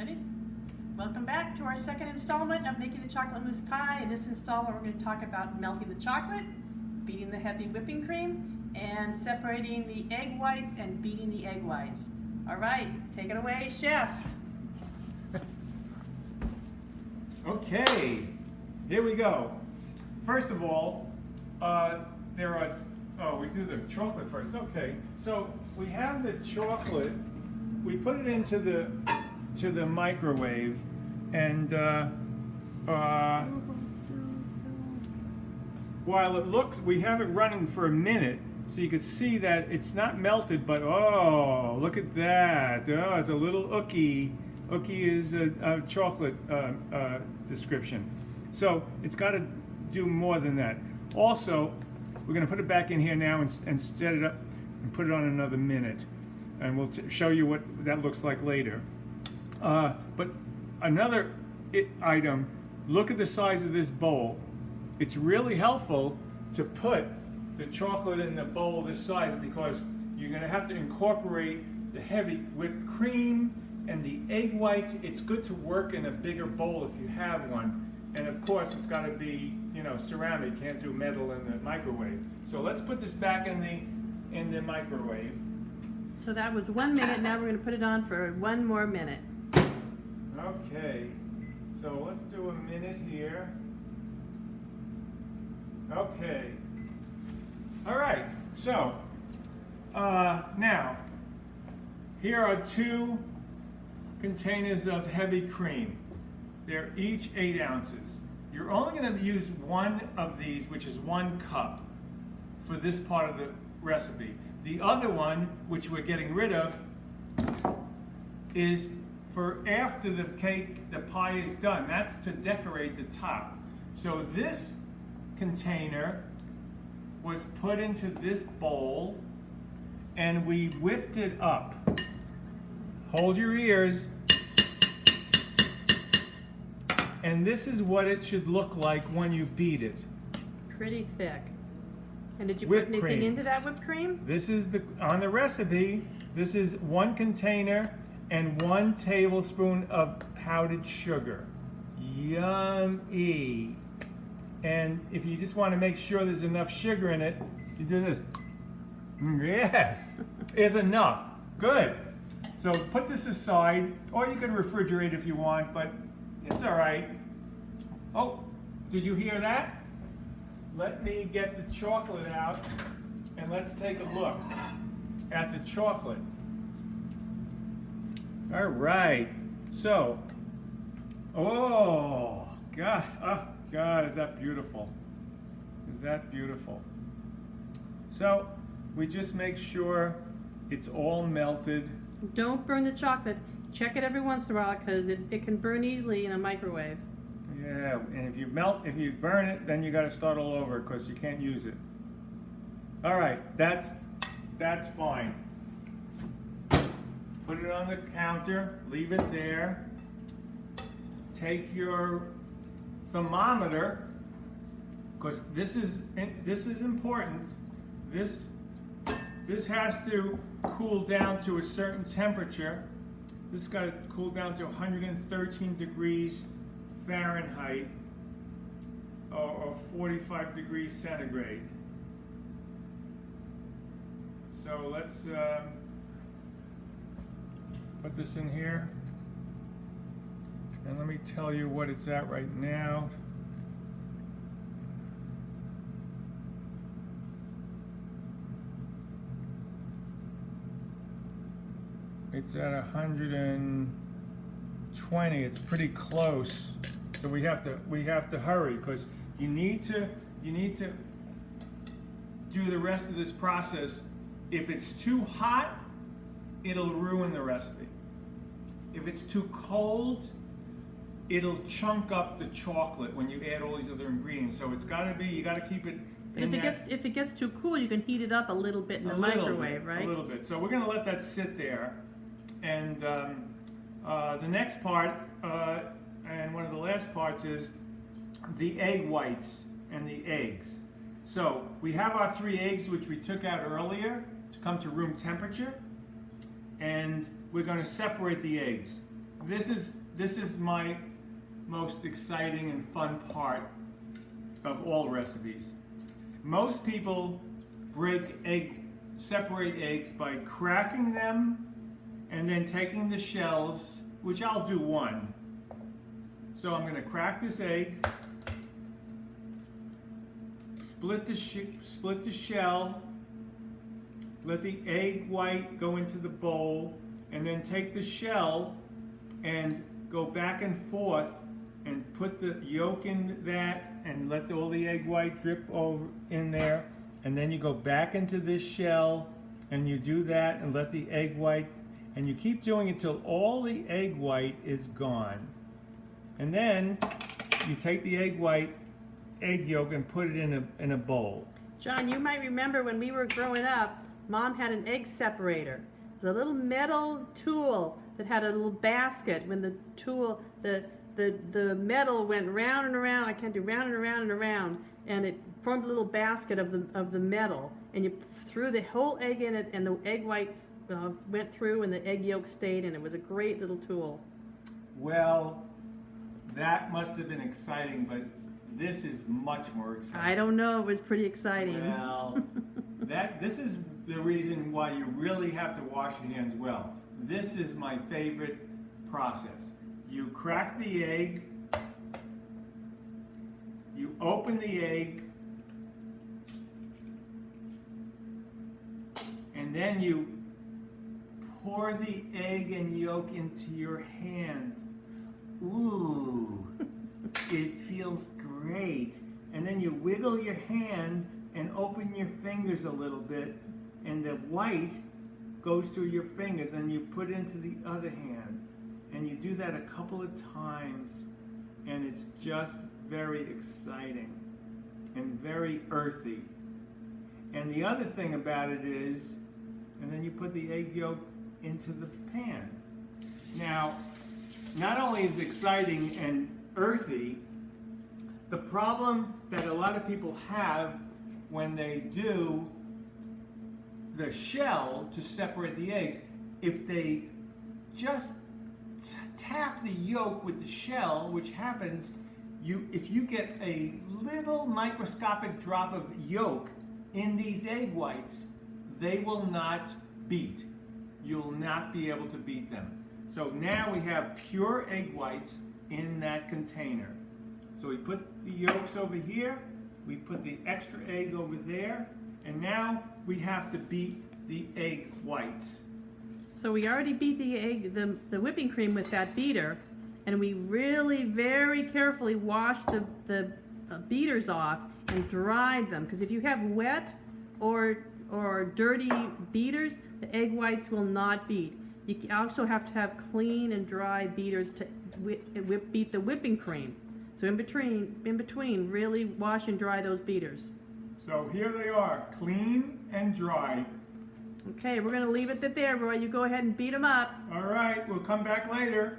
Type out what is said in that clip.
Ready? Welcome back to our second installment of making the chocolate mousse pie. In this installment, we're going to talk about melting the chocolate, beating the heavy whipping cream, and separating the egg whites and beating the egg whites. All right, take it away, chef. Okay, here we go. First of all, we do the chocolate first. Okay, so we have the chocolate. We put it into the microwave, and while it looks, we have it running for a minute, so you can see that it's not melted. But oh, look at that! Oh, it's a little ookie. Ookie is a chocolate description, so it's got to do more than that. Also, we're going to put it back in here now and set it up and put it on another minute, and we'll show you what that looks like later. But another item, look at the size of this bowl. It's really helpful to put the chocolate in the bowl this size because you're going to have to incorporate the heavy whipped cream and the egg whites. It's good to work in a bigger bowl if you have one. And of course, it's got to be, ceramic. You can't do metal in the microwave. So let's put this back in the microwave. So that was 1 minute. Now we're going to put it on for 1 more minute. Okay. So let's do a minute here. Okay. All right. So now here are 2 containers of heavy cream. They're each 8 ounces. You're only going to use one of these, which is 1 cup, for this part of the recipe. The other one, which we're getting rid of, is for after the pie is done. That's to decorate the top. So this container was put into this bowl, and we whipped it up. Hold your ears. And this is what it should look like when you beat it. Pretty thick. And did you Whipped put anything cream. into that whipped cream? This is on the recipe, this is 1 container and 1 tablespoon of powdered sugar. Yummy. And if you just want to make sure there's enough sugar in it, you do this. Yes, it's enough. Good. So put this aside, or you can refrigerate if you want, but it's all right. Oh, did you hear that? Let me get the chocolate out and let's take a look at the chocolate. All right. So, oh God, is that beautiful? Is that beautiful? So, we just make sure it's all melted. Don't burn the chocolate. Check it every once in a while because it can burn easily in a microwave. Yeah, and if you burn it, then you got to start all over because you can't use it. All right, that's fine. Put it on the counter, leave it there. Take your thermometer, because this is important. This has to cool down to a certain temperature. This has got to cool down to 113 degrees Fahrenheit or 45 degrees centigrade. So let's put this in here. And let me tell you what it's at right now. It's at 120. It's pretty close. So we have to hurry because you need to do the rest of this process. If it's too hot, it'll ruin the recipe. If it's too cold, it'll chunk up the chocolate when you add all these other ingredients. So it's got to be, you got to keep it. If it gets too cool, you can heat it up a little bit in the microwave, right? A little bit. So we're going to let that sit there. And the next part, and one of the last parts, is the egg whites and the eggs. So we have our 3 eggs, which we took out earlier to come to room temperature. And we're going to separate the eggs. this is my most exciting and fun part of all recipes. Most people separate eggs by cracking them and then taking the shells, which I'll do one. So I'm going to crack this egg, split the shell, let the egg white go into the bowl, and then take the shell and go back and forth and put the yolk in that and let all the egg white drip over in there. And then you go back into this shell and you do that and let the egg white, and you keep doing it till all the egg white is gone. And then you take the egg yolk and put it in a bowl. John, you might remember when we were growing up, Mom had an egg separator. It was a little metal tool that had a little basket. When the tool, the metal went round and around, I can't do round and around and around, and it formed a little basket of the metal. And you threw the whole egg in it, and the egg whites went through, and the egg yolk stayed, and it was a great little tool. Well, that must have been exciting, but this is much more exciting. I don't know, it was pretty exciting. Well, this is the reason why you really have to wash your hands well. This is my favorite process. You crack the egg, you open the egg, and then you pour the egg and yolk into your hand. Ooh, it feels great. And then you wiggle your hand and open your fingers a little bit, and the white goes through your fingers. Then you put it into the other hand, and you do that a couple of times, and it's just very exciting and very earthy. And the other thing about it is, and then you put the egg yolk into the pan. Now, not only is it exciting and earthy, the problem that a lot of people have when they do the shell to separate the eggs, if they just tap the yolk with the shell, which happens, if you get a little microscopic drop of yolk in these egg whites, they will not beat. You'll not be able to beat them. So now we have pure egg whites in that container. So we put the yolks over here, we put the extra egg over there, and now we have to beat the egg whites. So we already beat the whipping cream with that beater, and we really very carefully washed the beaters off and dried them, because if you have wet or dirty beaters, the egg whites will not beat. You also have to have clean and dry beaters to beat the whipping cream. So in between, really wash and dry those beaters. So here they are, clean and dry. Okay, we're going to leave it there, Roy. You go ahead and beat them up. All right, we'll come back later.